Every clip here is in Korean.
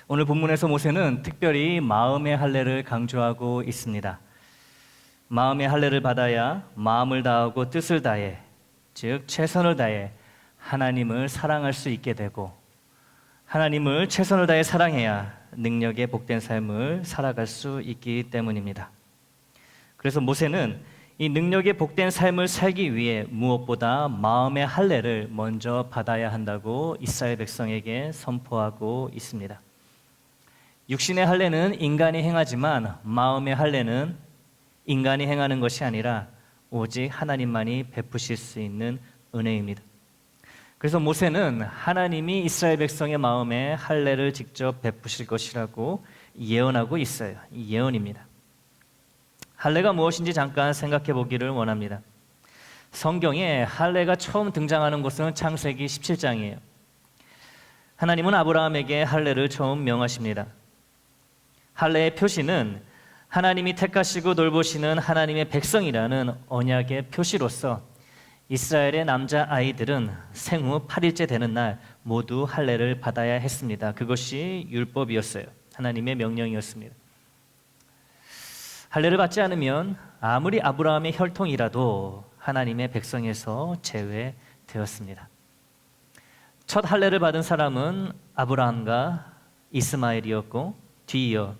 오늘 본문에서 모세는 특별히 마음의 할례를 강조하고 있습니다. 마음의 할례를 받아야 마음을 다하고 뜻을 다해, 즉 최선을 다해 하나님을 사랑할 수 있게 되고, 하나님을 최선을 다해 사랑해야 능력의 복된 삶을 살아갈 수 있기 때문입니다. 그래서 모세는 이 능력의 복된 삶을 살기 위해 무엇보다 마음의 할례를 먼저 받아야 한다고 이스라엘 백성에게 선포하고 있습니다. 육신의 할례는 인간이 행하지만 마음의 할례는 인간이 행하는 것이 아니라 오직 하나님만이 베푸실 수 있는 은혜입니다. 그래서 모세는 하나님이 이스라엘 백성의 마음에 할례를 직접 베푸실 것이라고 예언하고 있어요. 이 예언입니다. 할례가 무엇인지 잠깐 생각해 보기를 원합니다. 성경에 할례가 처음 등장하는 곳은 창세기 17장이에요. 하나님은 아브라함에게 할례를 처음 명하십니다. 할례의 표시는 하나님이 택하시고 돌보시는 하나님의 백성이라는 언약의 표시로서 이스라엘의 남자아이들은 생후 8일째 되는 날 모두 할례를 받아야 했습니다. 그것이 율법이었어요. 하나님의 명령이었습니다. 할례를 받지 않으면 아무리 아브라함의 혈통이라도 하나님의 백성에서 제외되었습니다. 첫 할례를 받은 사람은 아브라함과 이스마엘이었고, 뒤이어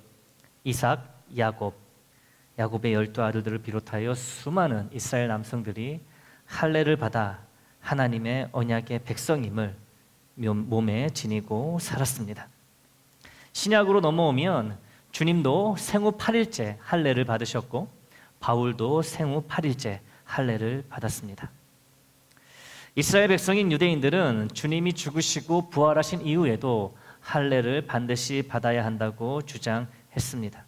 이삭, 야곱의 12아들들을 비롯하여 수많은 이스라엘 남성들이 할례를 받아 하나님의 언약의 백성임을 몸에 지니고 살았습니다. 신약으로 넘어오면 주님도 생후 8일째 할례를 받으셨고, 바울도 생후 8일째 할례를 받았습니다. 이스라엘 백성인 유대인들은 주님이 죽으시고 부활하신 이후에도 할례를 반드시 받아야 한다고 주장했습니다.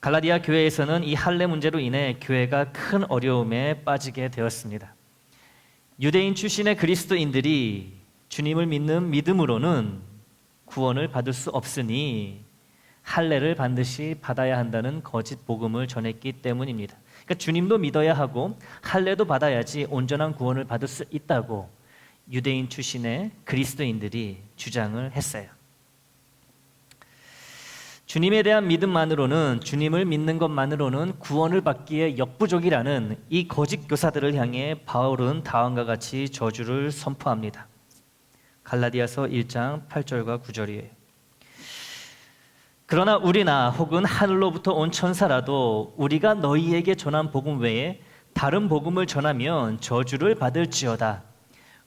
갈라디아 교회에서는 이 할례 문제로 인해 교회가 큰 어려움에 빠지게 되었습니다. 유대인 출신의 그리스도인들이 주님을 믿는 믿음으로는 구원을 받을 수 없으니 할례를 반드시 받아야 한다는 거짓 복음을 전했기 때문입니다. 그러니까 주님도 믿어야 하고 할례도 받아야지 온전한 구원을 받을 수 있다고 유대인 출신의 그리스도인들이 주장을 했어요. 주님에 대한 믿음만으로는, 주님을 믿는 것만으로는 구원을 받기에 역부족이라는 이 거짓 교사들을 향해 바울은 다음과 같이 저주를 선포합니다. 갈라디아서 1장 8절과 9절이에요. 그러나 우리나 혹은 하늘로부터 온 천사라도 우리가 너희에게 전한 복음 외에 다른 복음을 전하면 저주를 받을지어다.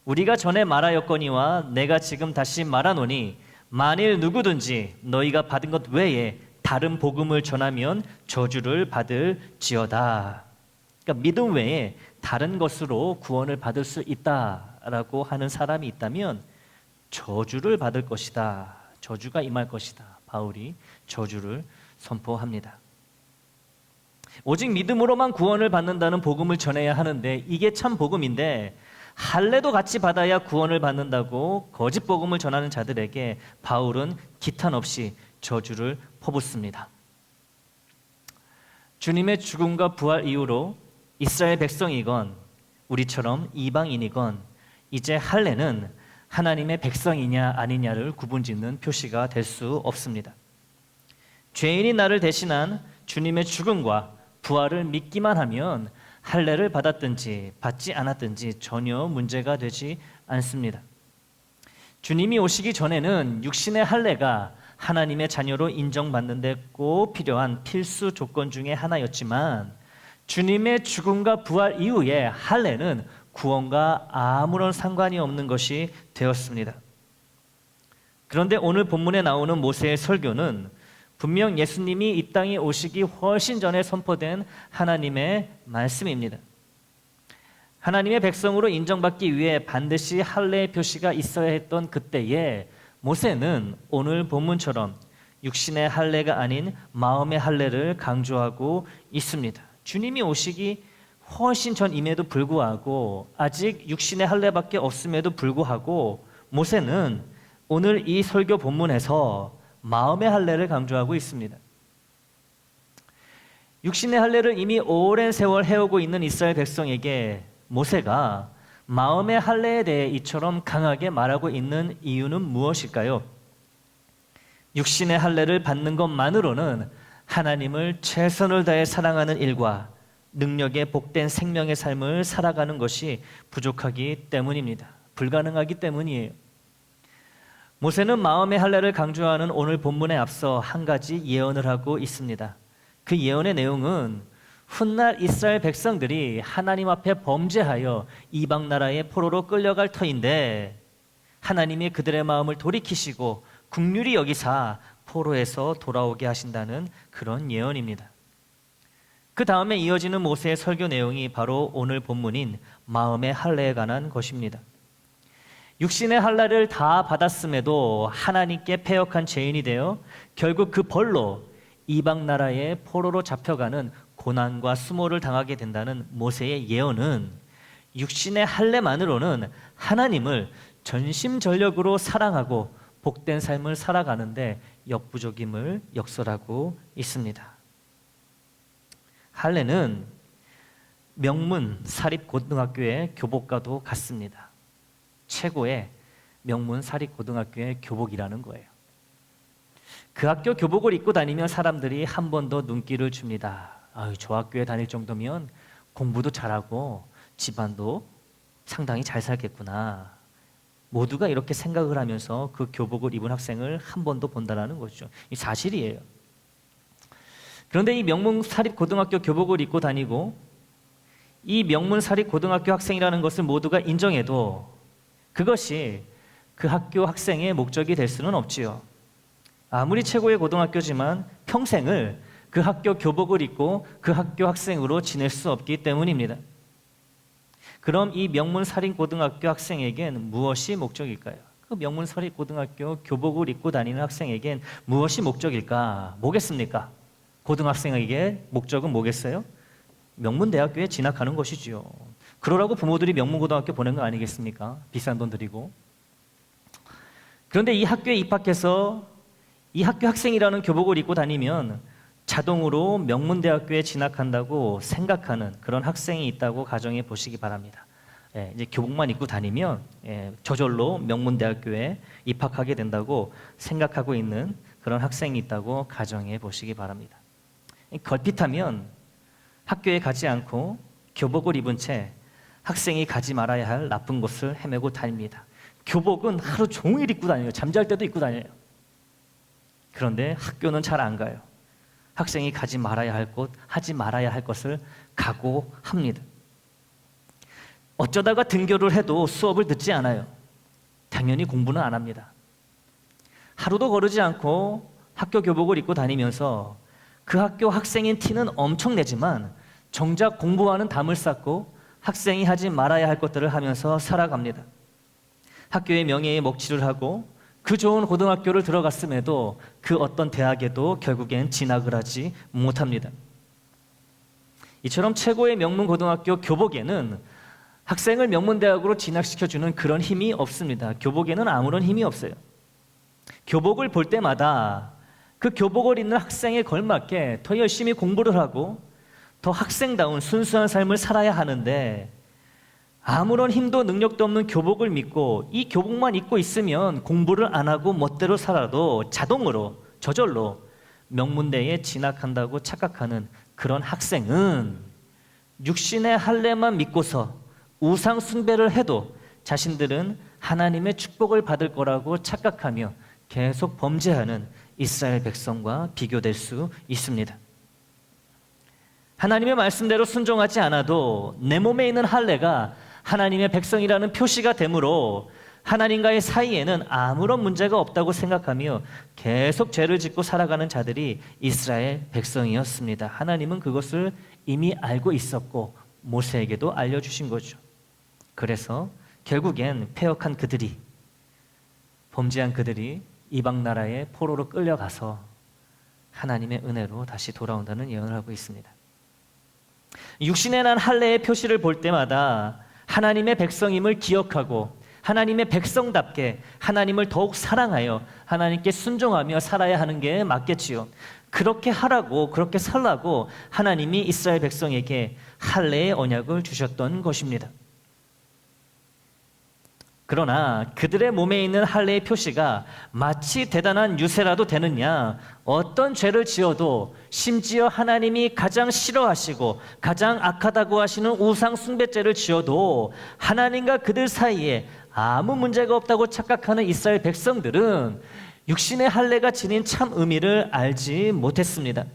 우리가 전에 말하였거니와 내가 지금 다시 말하노니 만일 누구든지 너희가 받은 것 외에 다른 복음을 전하면 저주를 받을지어다. 그러니까 믿음 외에 다른 것으로 구원을 받을 수 있다라고 하는 사람이 있다면 저주를 받을 것이다. 저주가 임할 것이다. 바울이 저주를 선포합니다. 오직 믿음으로만 구원을 받는다는 복음을 전해야 하는데 이게 참 복음인데 할례도 같이 받아야 구원을 받는다고 거짓 복음을 전하는 자들에게 바울은 기탄 없이 저주를 퍼붓습니다. 주님의 죽음과 부활 이후로 이스라엘 백성이건 우리처럼 이방인이건 이제 할례는 하나님의 백성이냐 아니냐를 구분짓는 표시가 될 수 없습니다. 죄인이 나를 대신한 주님의 죽음과 부활을 믿기만 하면 할례를 받았든지 받지 않았든지 전혀 문제가 되지 않습니다. 주님이 오시기 전에는 육신의 할례가 하나님의 자녀로 인정받는 데 꼭 필요한 필수 조건 중에 하나였지만 주님의 죽음과 부활 이후에 할례는 구원과 아무런 상관이 없는 것이 되었습니다. 그런데 오늘 본문에 나오는 모세의 설교는 분명 예수님이 이 땅에 오시기 훨씬 전에 선포된 하나님의 말씀입니다. 하나님의 백성으로 인정받기 위해 반드시 할례의 표시가 있어야 했던 그때에 모세는 오늘 본문처럼 육신의 할례가 아닌 마음의 할례를 강조하고 있습니다. 주님이 오시기 훨씬 전임에도 불구하고 아직 육신의 할례밖에 없음에도 불구하고 모세는 오늘 이 설교 본문에서 마음의 할례를 강조하고 있습니다. 육신의 할례를 이미 오랜 세월 해오고 있는 이스라엘 백성에게 모세가 마음의 할례에 대해 이처럼 강하게 말하고 있는 이유는 무엇일까요? 육신의 할례를 받는 것만으로는 하나님을 최선을 다해 사랑하는 일과 능력의 복된 생명의 삶을 살아가는 것이 부족하기 때문입니다. 불가능하기 때문이에요. 모세는 마음의 할례를 강조하는 오늘 본문에 앞서 한 가지 예언을 하고 있습니다. 그 예언의 내용은 훗날 이스라엘 백성들이 하나님 앞에 범죄하여 이방 나라의 포로로 끌려갈 터인데 하나님이 그들의 마음을 돌이키시고 긍휼히 여기사 포로에서 돌아오게 하신다는 그런 예언입니다. 그 다음에 이어지는 모세의 설교 내용이 바로 오늘 본문인 마음의 할례에 관한 것입니다. 육신의 할례를 다 받았음에도 하나님께 패역한 죄인이 되어 결국 그 벌로 이방 나라의 포로로 잡혀가는 고난과 수모를 당하게 된다는 모세의 예언은 육신의 할례만으로는 하나님을 전심전력으로 사랑하고 복된 삶을 살아가는데 역부족임을 역설하고 있습니다. 할례는 명문 사립고등학교의 교복과도 같습니다. 최고의 명문 사립고등학교의 교복이라는 거예요. 그 학교 교복을 입고 다니면 사람들이 한 번 더 눈길을 줍니다. 아유, 저 학교에 다닐 정도면 공부도 잘하고 집안도 상당히 잘 살겠구나. 모두가 이렇게 생각을 하면서 그 교복을 입은 학생을 한 번 더 본다는 거죠. 이 사실이에요. 그런데 이 명문 사립고등학교 교복을 입고 다니고 이 명문 사립고등학교 학생이라는 것을 모두가 인정해도 그것이 그 학교 학생의 목적이 될 수는 없지요. 아무리 최고의 고등학교지만 평생을 그 학교 교복을 입고 그 학교 학생으로 지낼 수 없기 때문입니다. 그럼 이 명문 사립고등학교 학생에겐 무엇이 목적일까요? 그 명문 사립고등학교 교복을 입고 다니는 학생에겐 무엇이 목적일까? 뭐겠습니까? 고등학생에게 목적은 뭐겠어요? 명문대학교에 진학하는 것이지요. 그러라고 부모들이 명문고등학교 보낸 거 아니겠습니까? 비싼 돈 들이고. 그런데 이 학교에 입학해서 이 학교 학생이라는 교복을 입고 다니면 자동으로 명문대학교에 진학한다고 생각하는 그런 학생이 있다고 가정해 보시기 바랍니다. 이제 교복만 입고 다니면 저절로 명문대학교에 입학하게 된다고 생각하고 있는 그런 학생이 있다고 가정해 보시기 바랍니다. 걸핏하면 학교에 가지 않고 교복을 입은 채 학생이 가지 말아야 할 나쁜 곳을 헤매고 다닙니다. 교복은 하루 종일 입고 다녀요. 잠잘 때도 입고 다녀요. 그런데 학교는 잘 안 가요. 학생이 가지 말아야 할 곳, 하지 말아야 할 것을 가고 합니다. 어쩌다가 등교를 해도 수업을 듣지 않아요. 당연히 공부는 안 합니다. 하루도 거르지 않고 학교 교복을 입고 다니면서 그 학교 학생인 티는 엄청 내지만 정작 공부와는 담을 쌓고 학생이 하지 말아야 할 것들을 하면서 살아갑니다. 학교의 명예에 먹칠을 하고 그 좋은 고등학교를 들어갔음에도 그 어떤 대학에도 결국엔 진학을 하지 못합니다. 이처럼 최고의 명문 고등학교 교복에는 학생을 명문대학으로 진학시켜주는 그런 힘이 없습니다. 교복에는 아무런 힘이 없어요. 교복을 볼 때마다 그 교복을 입는 학생에 걸맞게 더 열심히 공부를 하고 더 학생다운 순수한 삶을 살아야 하는데 아무런 힘도 능력도 없는 교복을 믿고 이 교복만 입고 있으면 공부를 안 하고 멋대로 살아도 자동으로 저절로 명문대에 진학한다고 착각하는 그런 학생은 육신의 할례만 믿고서 우상 숭배를 해도 자신들은 하나님의 축복을 받을 거라고 착각하며 계속 범죄하는 이스라엘 백성과 비교될 수 있습니다. 하나님의 말씀대로 순종하지 않아도 내 몸에 있는 할례가 하나님의 백성이라는 표시가 되므로 하나님과의 사이에는 아무런 문제가 없다고 생각하며 계속 죄를 짓고 살아가는 자들이 이스라엘 백성이었습니다. 하나님은 그것을 이미 알고 있었고 모세에게도 알려주신 거죠. 그래서 결국엔 패역한 그들이, 범죄한 그들이 이방 나라의 포로로 끌려가서 하나님의 은혜로 다시 돌아온다는 예언을 하고 있습니다. 육신에 난 할례의 표시를 볼 때마다 하나님의 백성임을 기억하고 하나님의 백성답게 하나님을 더욱 사랑하여 하나님께 순종하며 살아야 하는 게 맞겠지요. 그렇게 하라고, 그렇게 살라고 하나님이 이스라엘 백성에게 할례의 언약을 주셨던 것입니다. 그러나 그들의 몸에 있는 할례의 표시가 마치 대단한 유세라도 되느냐? 어떤 죄를 지어도 심지어 하나님이 가장 싫어하시고 가장 악하다고 하시는 우상 숭배죄를 지어도 하나님과 그들 사이에 아무 문제가 없다고 착각하는 이스라엘 백성들은 육신의 할례가 지닌 참 의미를 알지 못했습니다.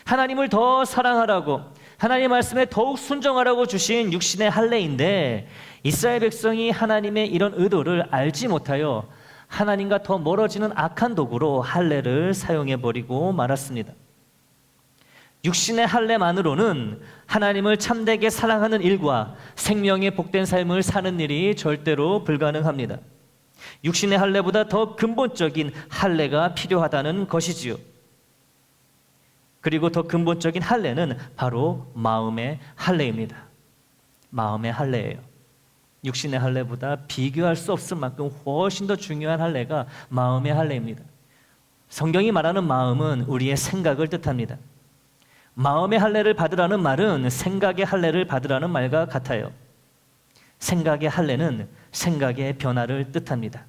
하나님을 더 사랑하라고, 하나님 말씀에 더욱 순종하라고 주신 육신의 할례인데 이스라엘 백성이 하나님의 이런 의도를 알지 못하여 하나님과 더 멀어지는 악한 도구로 할례를 사용해버리고 말았습니다. 육신의 할례만으로는 하나님을 참되게 사랑하는 일과 생명의 복된 삶을 사는 일이 절대로 불가능합니다. 육신의 할례보다 더 근본적인 할례가 필요하다는 것이지요. 그리고 더 근본적인 할례는 바로 마음의 할례입니다. 마음의 할례예요. 육신의 할례보다 비교할 수 없을 만큼 훨씬 더 중요한 할례가 마음의 할례입니다. 성경이 말하는 마음은 우리의 생각을 뜻합니다. 마음의 할례를 받으라는 말은 생각의 할례를 받으라는 말과 같아요. 생각의 할례는 생각의 변화를 뜻합니다.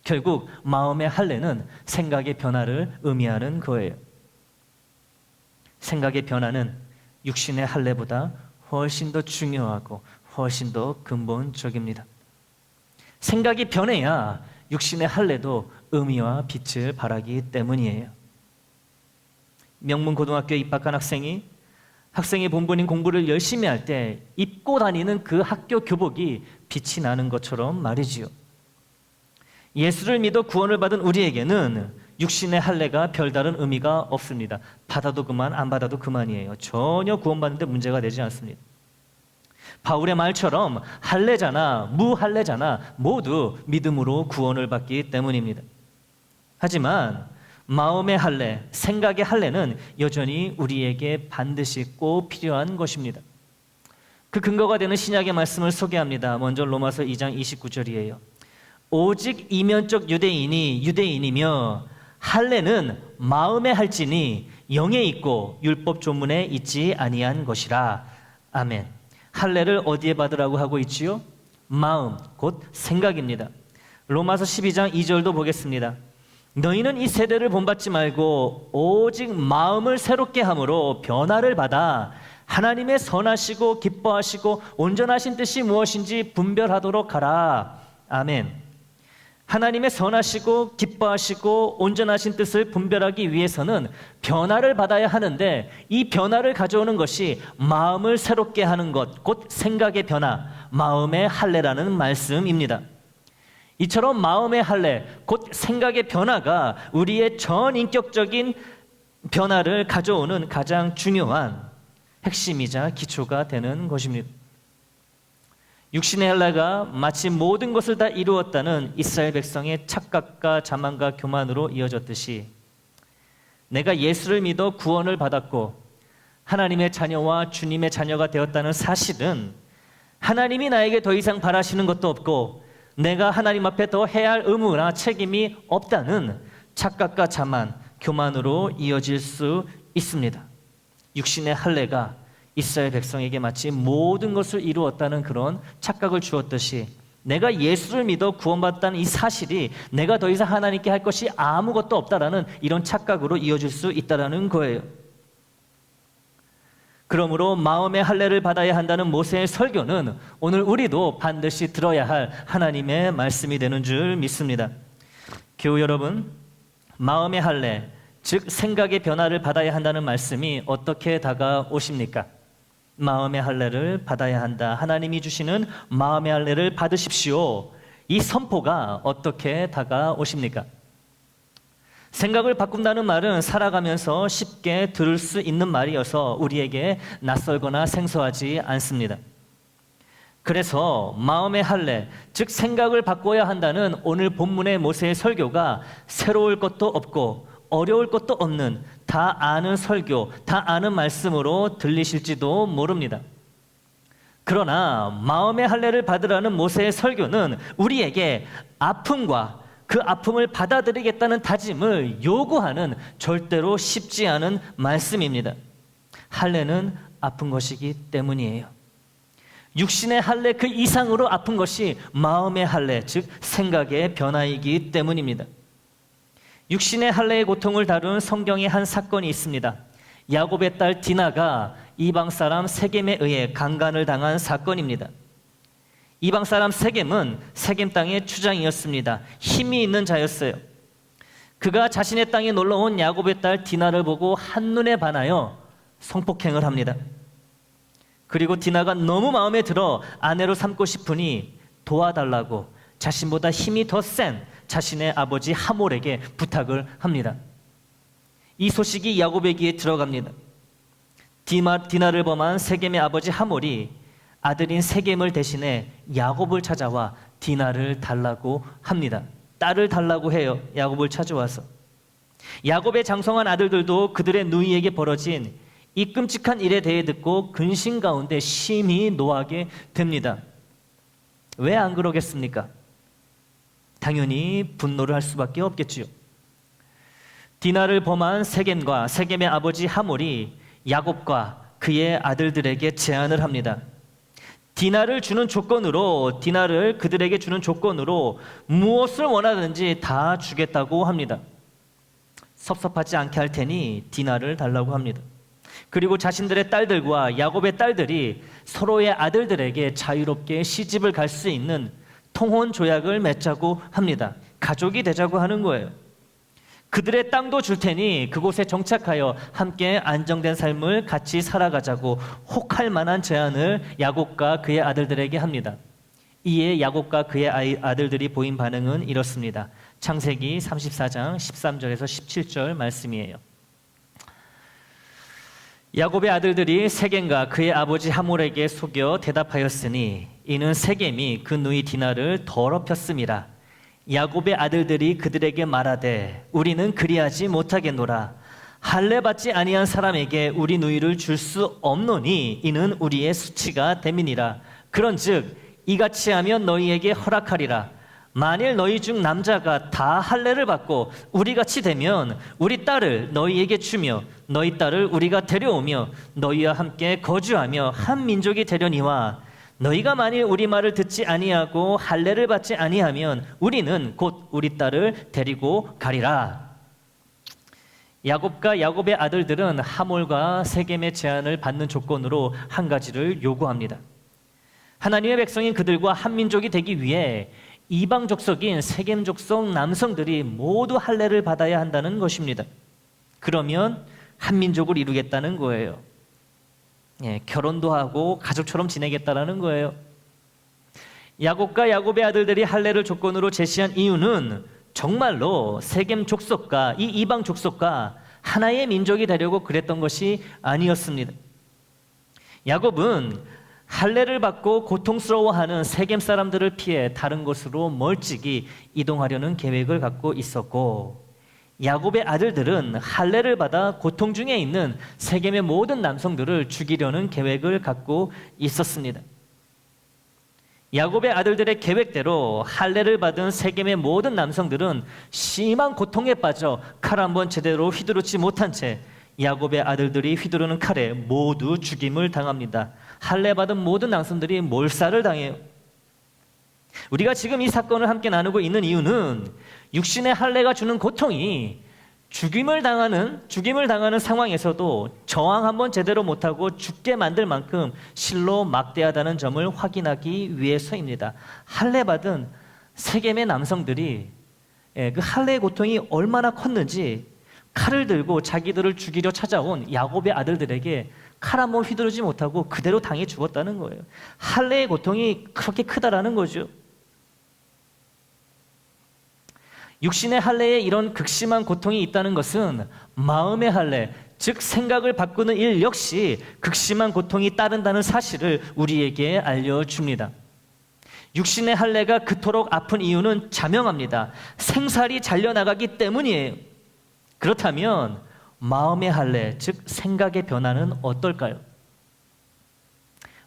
결국 마음의 할례는 생각의 변화를 의미하는 거예요. 생각의 변화는 육신의 할례보다 훨씬 더 중요하고 훨씬 더 근본적입니다. 생각이 변해야 육신의 할례도 의미와 빛을 발하기 때문이에요. 명문고등학교에 입학한 학생이 본분인 공부를 열심히 할 때 입고 다니는 그 학교 교복이 빛이 나는 것처럼 말이지요. 예수를 믿어 구원을 받은 우리에게는 육신의 할례가 별다른 의미가 없습니다. 받아도 그만, 안 받아도 그만이에요. 전혀 구원받는데 문제가 되지 않습니다. 바울의 말처럼 할례자나 무할례자나 모두 믿음으로 구원을 받기 때문입니다. 하지만 마음의 할례, 생각의 할례는 여전히 우리에게 반드시 꼭 필요한 것입니다. 그 근거가 되는 신약의 말씀을 소개합니다. 먼저 로마서 2장 29절이에요. 오직 이면적 유대인이 유대인이며 할례는 마음에 할지니 영에 있고 율법 조문에 있지 아니한 것이라. 아멘. 할례를 어디에 받으라고 하고 있지요? 마음, 곧 생각입니다. 로마서 12장 2절도 보겠습니다. 너희는 이 세대를 본받지 말고 오직 마음을 새롭게 함으로 변화를 받아 하나님의 선하시고 기뻐하시고 온전하신 뜻이 무엇인지 분별하도록 하라. 아멘. 하나님의 선하시고 기뻐하시고 온전하신 뜻을 분별하기 위해서는 변화를 받아야 하는데 이 변화를 가져오는 것이 마음을 새롭게 하는 것, 곧 생각의 변화, 마음의 할례라는 말씀입니다. 이처럼 마음의 할례, 곧 생각의 변화가 우리의 전인격적인 변화를 가져오는 가장 중요한 핵심이자 기초가 되는 것입니다. 육신의 할례가 마치 모든 것을 다 이루었다는 이스라엘 백성의 착각과 자만과 교만으로 이어졌듯이 내가 예수를 믿어 구원을 받았고 하나님의 자녀와 주님의 자녀가 되었다는 사실은 하나님이 나에게 더 이상 바라시는 것도 없고 내가 하나님 앞에 더 해야 할 의무나 책임이 없다는 착각과 자만, 교만으로 이어질 수 있습니다. 육신의 할례가 이스라엘 백성에게 마치 모든 것을 이루었다는 그런 착각을 주었듯이 내가 예수를 믿어 구원받았다는 이 사실이 내가 더 이상 하나님께 할 것이 아무것도 없다라는 이런 착각으로 이어질 수 있다는 거예요. 그러므로 마음의 할례를 받아야 한다는 모세의 설교는 오늘 우리도 반드시 들어야 할 하나님의 말씀이 되는 줄 믿습니다. 교우 여러분, 마음의 할례, 즉 생각의 변화를 받아야 한다는 말씀이 어떻게 다가오십니까? 마음의 할례를 받아야 한다. 하나님이 주시는 마음의 할례를 받으십시오. 이 선포가 어떻게 다가오십니까? 생각을 바꾼다는 말은 살아가면서 쉽게 들을 수 있는 말이어서 우리에게 낯설거나 생소하지 않습니다. 그래서 마음의 할례, 즉 생각을 바꿔야 한다는 오늘 본문의 모세의 설교가 새로울 것도 없고 어려울 것도 없는 다 아는 설교, 다 아는 말씀으로 들리실지도 모릅니다. 그러나 마음의 할례를 받으라는 모세의 설교는 우리에게 아픔과 그 아픔을 받아들이겠다는 다짐을 요구하는 절대로 쉽지 않은 말씀입니다. 할례는 아픈 것이기 때문이에요. 육신의 할례 그 이상으로 아픈 것이 마음의 할례, 즉 생각의 변화이기 때문입니다. 육신의 할례의 고통을 다룬 성경의 한 사건이 있습니다. 야곱의 딸 디나가 이방 사람 세겜에 의해 강간을 당한 사건입니다. 이방 사람 세겜은 세겜 땅의 주장이었습니다. 힘이 있는 자였어요. 그가 자신의 땅에 놀러온 야곱의 딸 디나를 보고 한눈에 반하여 성폭행을 합니다. 그리고 디나가 너무 마음에 들어 아내로 삼고 싶으니 도와달라고 자신보다 힘이 더 센 자신의 아버지 하몰에게 부탁을 합니다. 이 소식이 야곱의 귀에 들어갑니다. 디나를 범한 세겜의 아버지 하몰이 아들인 세겜을 대신해 야곱을 찾아와 디나를 달라고 합니다. 딸을 달라고 해요. 야곱을 찾아와서. 야곱의 장성한 아들들도 그들의 누이에게 벌어진 이 끔찍한 일에 대해 듣고 근심 가운데 심히 노하게 됩니다. 왜 안 그러겠습니까? 당연히 분노를 할 수밖에 없겠지요. 디나를 범한 세겜과 세겜의 아버지 하몰이 야곱과 그의 아들들에게 제안을 합니다. 디나를 그들에게 주는 조건으로 무엇을 원하든지 다 주겠다고 합니다. 섭섭하지 않게 할 테니 디나를 달라고 합니다. 그리고 자신들의 딸들과 야곱의 딸들이 서로의 아들들에게 자유롭게 시집을 갈 수 있는 통혼 조약을 맺자고 합니다. 가족이 되자고 하는 거예요. 그들의 땅도 줄 테니 그곳에 정착하여 함께 안정된 삶을 같이 살아가자고 혹할 만한 제안을 야곱과 그의 아들들에게 합니다. 이에 야곱과 그의 아들들이 보인 반응은 이렇습니다. 창세기 34장 13절에서 17절 말씀이에요. 야곱의 아들들이 세겜과 그의 아버지 하몰에게 속여 대답하였으니 이는 세겜이 그 누이 디나를 더럽혔음이라. 야곱의 아들들이 그들에게 말하되 우리는 그리하지 못하겠노라. 할례 받지 아니한 사람에게 우리 누이를 줄 수 없노니 이는 우리의 수치가 됨이니라. 그런즉 이같이 하면 너희에게 허락하리라. 만일 너희 중 남자가 다 할례를 받고 우리같이 되면 우리 딸을 너희에게 주며 너희 딸을 우리가 데려오며 너희와 함께 거주하며 한 민족이 되려니와 너희가 만일 우리 말을 듣지 아니하고 할례를 받지 아니하면 우리는 곧 우리 딸을 데리고 가리라. 야곱과 야곱의 아들들은 하몰과 세겜의 제안을 받는 조건으로 한 가지를 요구합니다. 하나님의 백성인 그들과 한 민족이 되기 위해 이방 족속인 세겜 족속 남성들이 모두 할례를 받아야 한다는 것입니다. 그러면 한 민족을 이루겠다는 거예요. 결혼도 하고 가족처럼 지내겠다라는 거예요. 야곱과 야곱의 아들들이 할례를 조건으로 제시한 이유는 정말로 세겜 족속과 이 이방 족속과 하나의 민족이 되려고 그랬던 것이 아니었습니다. 야곱은 할례를 받고 고통스러워하는 세겜 사람들을 피해 다른 곳으로 멀찍이 이동하려는 계획을 갖고 있었고, 야곱의 아들들은 할례를 받아 고통 중에 있는 세겜의 모든 남성들을 죽이려는 계획을 갖고 있었습니다. 야곱의 아들들의 계획대로 할례를 받은 세겜의 모든 남성들은 심한 고통에 빠져 칼 한 번 제대로 휘두르지 못한 채 야곱의 아들들이 휘두르는 칼에 모두 죽임을 당합니다. 할례 받은 모든 남성들이 몰살을 당해요. 우리가 지금 이 사건을 함께 나누고 있는 이유는 육신의 할례가 주는 고통이 죽임을 당하는 상황에서도 저항 한번 제대로 못하고 죽게 만들 만큼 실로 막대하다는 점을 확인하기 위해서입니다. 할례 받은 세겜의 남성들이 그 할례의 고통이 얼마나 컸는지 칼을 들고 자기들을 죽이려 찾아온 야곱의 아들들에게 칼 한 번 휘두르지 못하고 그대로 당해 죽었다는 거예요. 할례의 고통이 그렇게 크다라는 거죠. 육신의 할례에 이런 극심한 고통이 있다는 것은 마음의 할례, 즉 생각을 바꾸는 일 역시 극심한 고통이 따른다는 사실을 우리에게 알려줍니다. 육신의 할례가 그토록 아픈 이유는 자명합니다. 생살이 잘려나가기 때문이에요. 그렇다면 마음의 할례, 즉 생각의 변화는 어떨까요?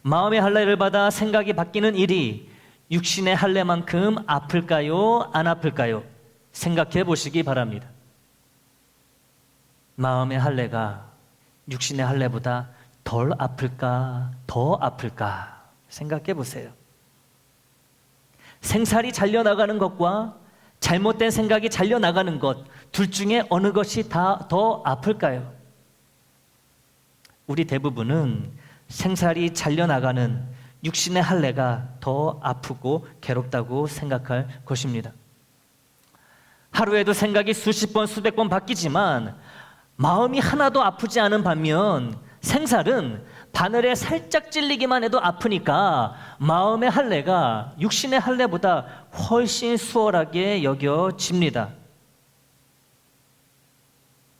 마음의 할례를 받아 생각이 바뀌는 일이 육신의 할례만큼 아플까요? 안 아플까요? 생각해 보시기 바랍니다. 마음의 할례가 육신의 할례보다 덜 아플까? 더 아플까? 생각해 보세요. 생살이 잘려나가는 것과 잘못된 생각이 잘려나가는 것, 둘 중에 어느 것이 더 아플까요? 우리 대부분은 생살이 잘려나가는 육신의 할례가 더 아프고 괴롭다고 생각할 것입니다. 하루에도 생각이 수십 번, 수백 번 바뀌지만 마음이 하나도 아프지 않은 반면 생살은 바늘에 살짝 찔리기만 해도 아프니까 마음의 할례가 육신의 할례보다 훨씬 수월하게 여겨집니다.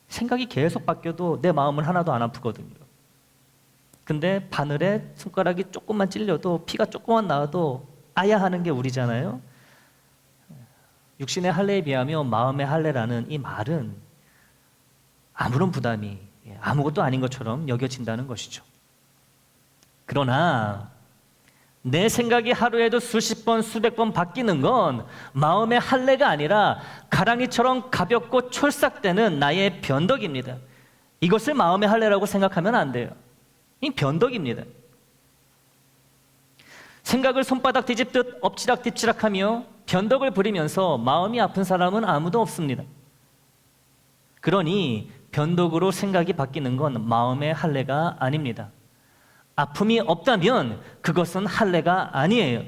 생각이 계속 바뀌어도 내 마음은 하나도 안 아프거든요. 근데 바늘에 손가락이 조금만 찔려도 피가 조금만 나와도 아야 하는 게 우리잖아요. 육신의 할례에 비하면 마음의 할례라는 이 말은 아무런 부담이 아무것도 아닌 것처럼 여겨진다는 것이죠. 그러나 내 생각이 하루에도 수십 번, 수백 번 바뀌는 건 마음의 할례가 아니라 가랑이처럼 가볍고 촐싹대는 나의 변덕입니다. 이것을 마음의 할례라고 생각하면 안 돼요. 이 변덕입니다. 생각을 손바닥 뒤집듯 엎치락뒤치락하며 변덕을 부리면서 마음이 아픈 사람은 아무도 없습니다. 그러니 변덕으로 생각이 바뀌는 건 마음의 할례가 아닙니다. 아픔이 없다면 그것은 할례가 아니에요.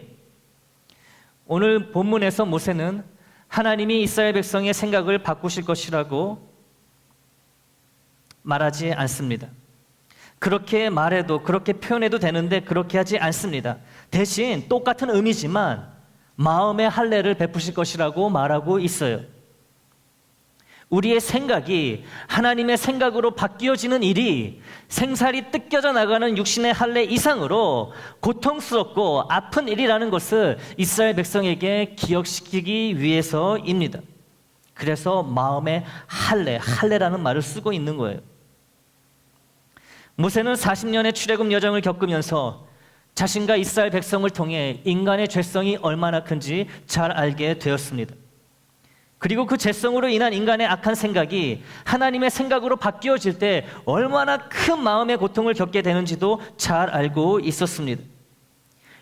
오늘 본문에서 모세는 하나님이 이스라엘 백성의 생각을 바꾸실 것이라고 말하지 않습니다. 그렇게 말해도 그렇게 표현해도 되는데 그렇게 하지 않습니다. 대신 똑같은 의미지만 마음의 할례를 베푸실 것이라고 말하고 있어요. 우리의 생각이 하나님의 생각으로 바뀌어지는 일이 생살이 뜯겨져 나가는 육신의 할례 이상으로 고통스럽고 아픈 일이라는 것을 이스라엘 백성에게 기억시키기 위해서입니다. 그래서 마음의 할례라는 말을 쓰고 있는 거예요. 모세는 40년의 출애굽 여정을 겪으면서 자신과 이스라엘 백성을 통해 인간의 죄성이 얼마나 큰지 잘 알게 되었습니다. 그리고 그 죄성으로 인한 인간의 악한 생각이 하나님의 생각으로 바뀌어질 때 얼마나 큰 마음의 고통을 겪게 되는지도 잘 알고 있었습니다.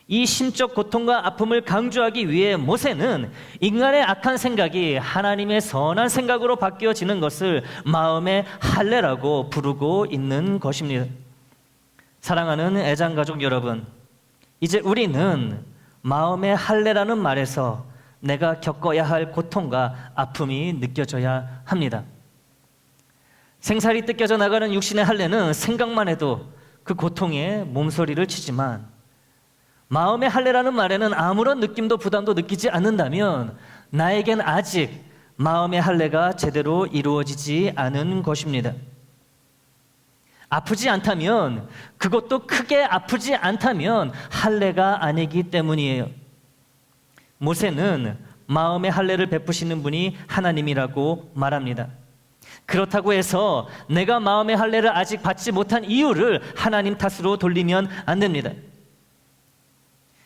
이 심적 고통과 아픔을 강조하기 위해 모세는 인간의 악한 생각이 하나님의 선한 생각으로 바뀌어지는 것을 마음의 할례라고 부르고 있는 것입니다. 사랑하는 애장가족 여러분, 이제 우리는 마음의 할례라는 말에서 내가 겪어야 할 고통과 아픔이 느껴져야 합니다. 생살이 뜯겨져 나가는 육신의 할례는 생각만 해도 그 고통에 몸소리를 치지만 마음의 할례라는 말에는 아무런 느낌도 부담도 느끼지 않는다면 나에겐 아직 마음의 할례가 제대로 이루어지지 않은 것입니다. 아프지 않다면, 그것도 크게 아프지 않다면 할례가 아니기 때문이에요. 모세는 마음의 할례를 베푸시는 분이 하나님이라고 말합니다. 그렇다고 해서 내가 마음의 할례를 아직 받지 못한 이유를 하나님 탓으로 돌리면 안 됩니다.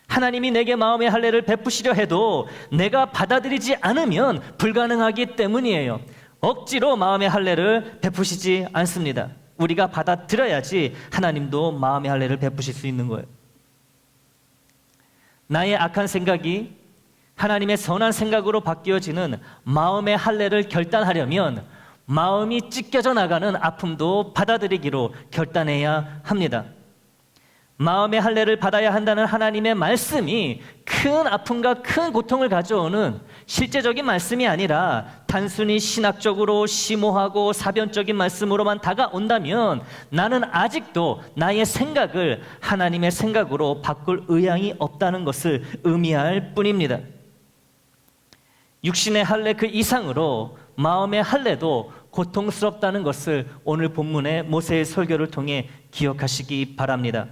하나님이 내게 마음의 할례를 베푸시려 해도 내가 받아들이지 않으면 불가능하기 때문이에요. 억지로 마음의 할례를 베푸시지 않습니다. 우리가 받아들여야지 하나님도 마음의 할례를 베푸실 수 있는 거예요. 나의 악한 생각이 하나님의 선한 생각으로 바뀌어지는 마음의 할례를 결단하려면 마음이 찢겨져 나가는 아픔도 받아들이기로 결단해야 합니다. 마음의 할례를 받아야 한다는 하나님의 말씀이 큰 아픔과 큰 고통을 가져오는 실제적인 말씀이 아니라 단순히 신학적으로 심오하고 사변적인 말씀으로만 다가온다면 나는 아직도 나의 생각을 하나님의 생각으로 바꿀 의향이 없다는 것을 의미할 뿐입니다. 육신의 할례 그 이상으로 마음의 할례도 고통스럽다는 것을 오늘 본문의 모세의 설교를 통해 기억하시기 바랍니다.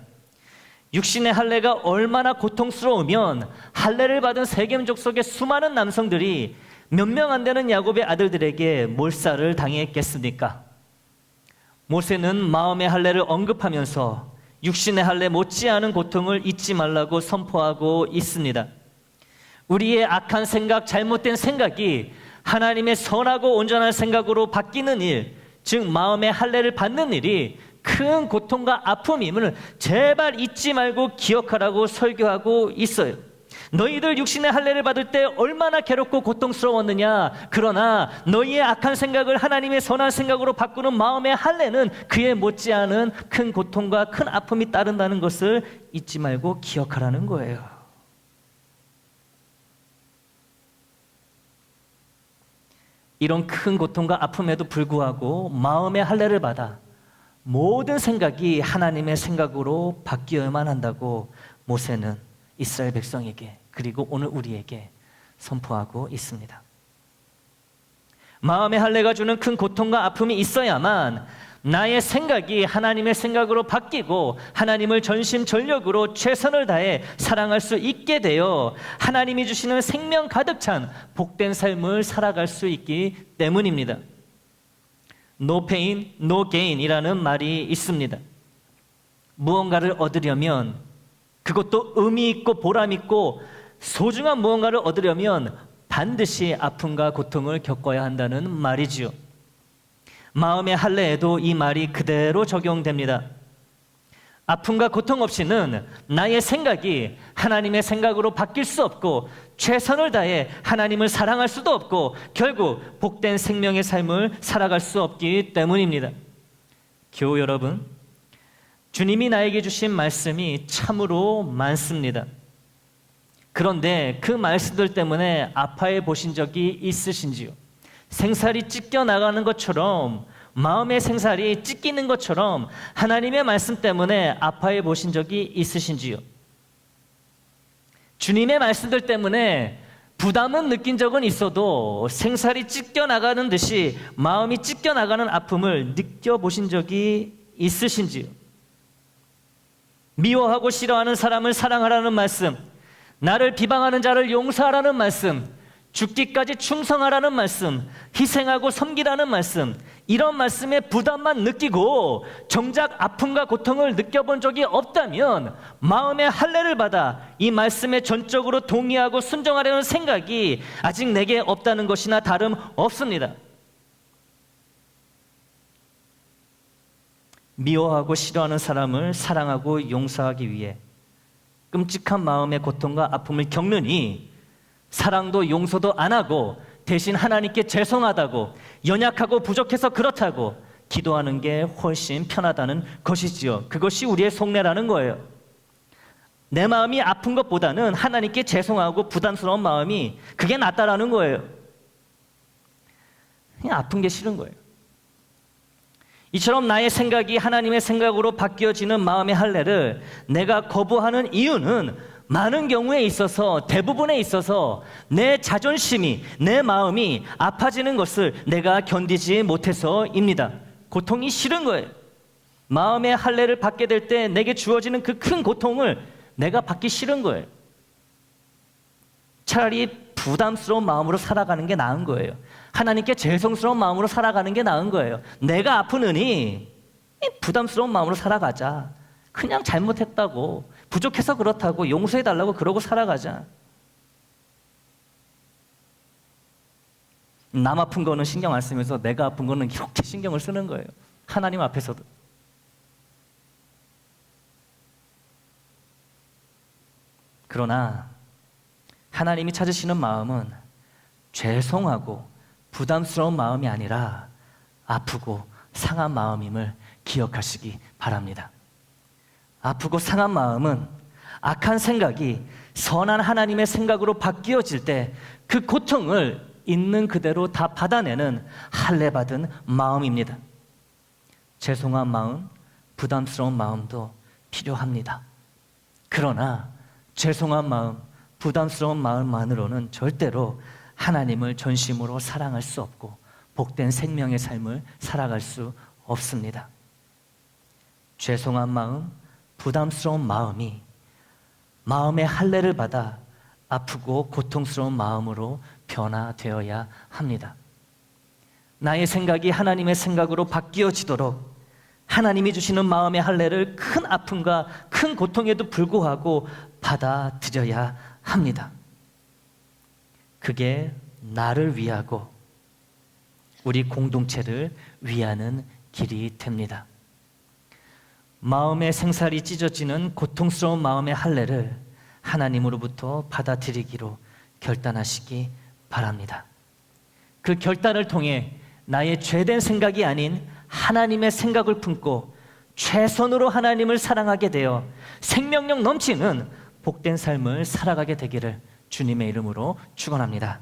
육신의 할례가 얼마나 고통스러우면 할례를 받은 세겜족 속의 수많은 남성들이 몇 명 안 되는 야곱의 아들들에게 몰살을 당했겠습니까? 모세는 마음의 할례를 언급하면서 육신의 할례 못지않은 고통을 잊지 말라고 선포하고 있습니다. 우리의 악한 생각, 잘못된 생각이 하나님의 선하고 온전한 생각으로 바뀌는 일, 즉 마음의 할례를 받는 일이 큰 고통과 아픔임을 제발 잊지 말고 기억하라고 설교하고 있어요. 너희들 육신의 할례를 받을 때 얼마나 괴롭고 고통스러웠느냐. 그러나 너희의 악한 생각을 하나님의 선한 생각으로 바꾸는 마음의 할례는 그에 못지않은 큰 고통과 큰 아픔이 따른다는 것을 잊지 말고 기억하라는 거예요. 이런 큰 고통과 아픔에도 불구하고 마음의 할례를 받아 모든 생각이 하나님의 생각으로 바뀌어야만 한다고 모세는 이스라엘 백성에게 그리고 오늘 우리에게 선포하고 있습니다. 마음의 할례가 주는 큰 고통과 아픔이 있어야만 나의 생각이 하나님의 생각으로 바뀌고 하나님을 전심전력으로 최선을 다해 사랑할 수 있게 되어 하나님이 주시는 생명 가득 찬 복된 삶을 살아갈 수 있기 때문입니다. No pain, no gain 이라는 말이 있습니다. 무언가를 얻으려면, 그것도 의미 있고 보람 있고 소중한 무언가를 얻으려면 반드시 아픔과 고통을 겪어야 한다는 말이지요. 마음의 할례에도 이 말이 그대로 적용됩니다. 아픔과 고통 없이는 나의 생각이 하나님의 생각으로 바뀔 수 없고 최선을 다해 하나님을 사랑할 수도 없고 결국 복된 생명의 삶을 살아갈 수 없기 때문입니다. 교우 여러분, 주님이 나에게 주신 말씀이 참으로 많습니다. 그런데 그 말씀들 때문에 아파해 보신 적이 있으신지요? 생살이 찢겨 나가는 것처럼, 마음의 생살이 찢기는 것처럼 하나님의 말씀 때문에 아파해 보신 적이 있으신지요? 주님의 말씀들 때문에 부담은 느낀 적은 있어도 생살이 찢겨 나가는 듯이 마음이 찢겨 나가는 아픔을 느껴보신 적이 있으신지요? 미워하고 싫어하는 사람을 사랑하라는 말씀, 나를 비방하는 자를 용서하라는 말씀, 죽기까지 충성하라는 말씀, 희생하고 섬기라는 말씀, 이런 말씀에 부담만 느끼고 정작 아픔과 고통을 느껴본 적이 없다면 마음의 할례를 받아 이 말씀에 전적으로 동의하고 순종하려는 생각이 아직 내게 없다는 것이나 다름없습니다. 미워하고 싫어하는 사람을 사랑하고 용서하기 위해 끔찍한 마음의 고통과 아픔을 겪느니 사랑도 용서도 안 하고 대신 하나님께 죄송하다고, 연약하고 부족해서 그렇다고 기도하는 게 훨씬 편하다는 것이지요. 그것이 우리의 속내라는 거예요. 내 마음이 아픈 것보다는 하나님께 죄송하고 부담스러운 마음이 그게 낫다라는 거예요. 그냥 아픈 게 싫은 거예요. 이처럼 나의 생각이 하나님의 생각으로 바뀌어지는 마음의 할례를 내가 거부하는 이유는 많은 경우에 있어서, 대부분에 있어서 내 자존심이, 내 마음이 아파지는 것을 내가 견디지 못해서입니다. 고통이 싫은 거예요. 마음의 할례를 받게 될 때 내게 주어지는 그 큰 고통을 내가 받기 싫은 거예요. 차라리 부담스러운 마음으로 살아가는 게 나은 거예요. 하나님께 죄송스러운 마음으로 살아가는 게 나은 거예요. 내가 아프느니 부담스러운 마음으로 살아가자. 그냥 잘못했다고, 부족해서 그렇다고, 용서해달라고 그러고 살아가자. 남 아픈 거는 신경 안 쓰면서 내가 아픈 거는 이렇게 신경을 쓰는 거예요. 하나님 앞에서도. 그러나 하나님이 찾으시는 마음은 죄송하고 부담스러운 마음이 아니라 아프고 상한 마음임을 기억하시기 바랍니다. 아프고 상한 마음은 악한 생각이 선한 하나님의 생각으로 바뀌어질 때 그 고통을 있는 그대로 다 받아내는 할례 받은 마음입니다. 죄송한 마음, 부담스러운 마음도 필요합니다. 그러나 죄송한 마음, 부담스러운 마음만으로는 절대로 하나님을 전심으로 사랑할 수 없고 복된 생명의 삶을 살아갈 수 없습니다. 죄송한 마음, 부담스러운 마음이 마음의 할례를 받아 아프고 고통스러운 마음으로 변화되어야 합니다. 나의 생각이 하나님의 생각으로 바뀌어지도록 하나님이 주시는 마음의 할례를 큰 아픔과 큰 고통에도 불구하고 받아들여야 합니다. 그게 나를 위하고 우리 공동체를 위하는 길이 됩니다. 마음의 생살이 찢어지는 고통스러운 마음의 할례를 하나님으로부터 받아들이기로 결단하시기 바랍니다. 그 결단을 통해 나의 죄된 생각이 아닌 하나님의 생각을 품고 최선으로 하나님을 사랑하게 되어 생명력 넘치는 복된 삶을 살아가게 되기를 주님의 이름으로 축원합니다.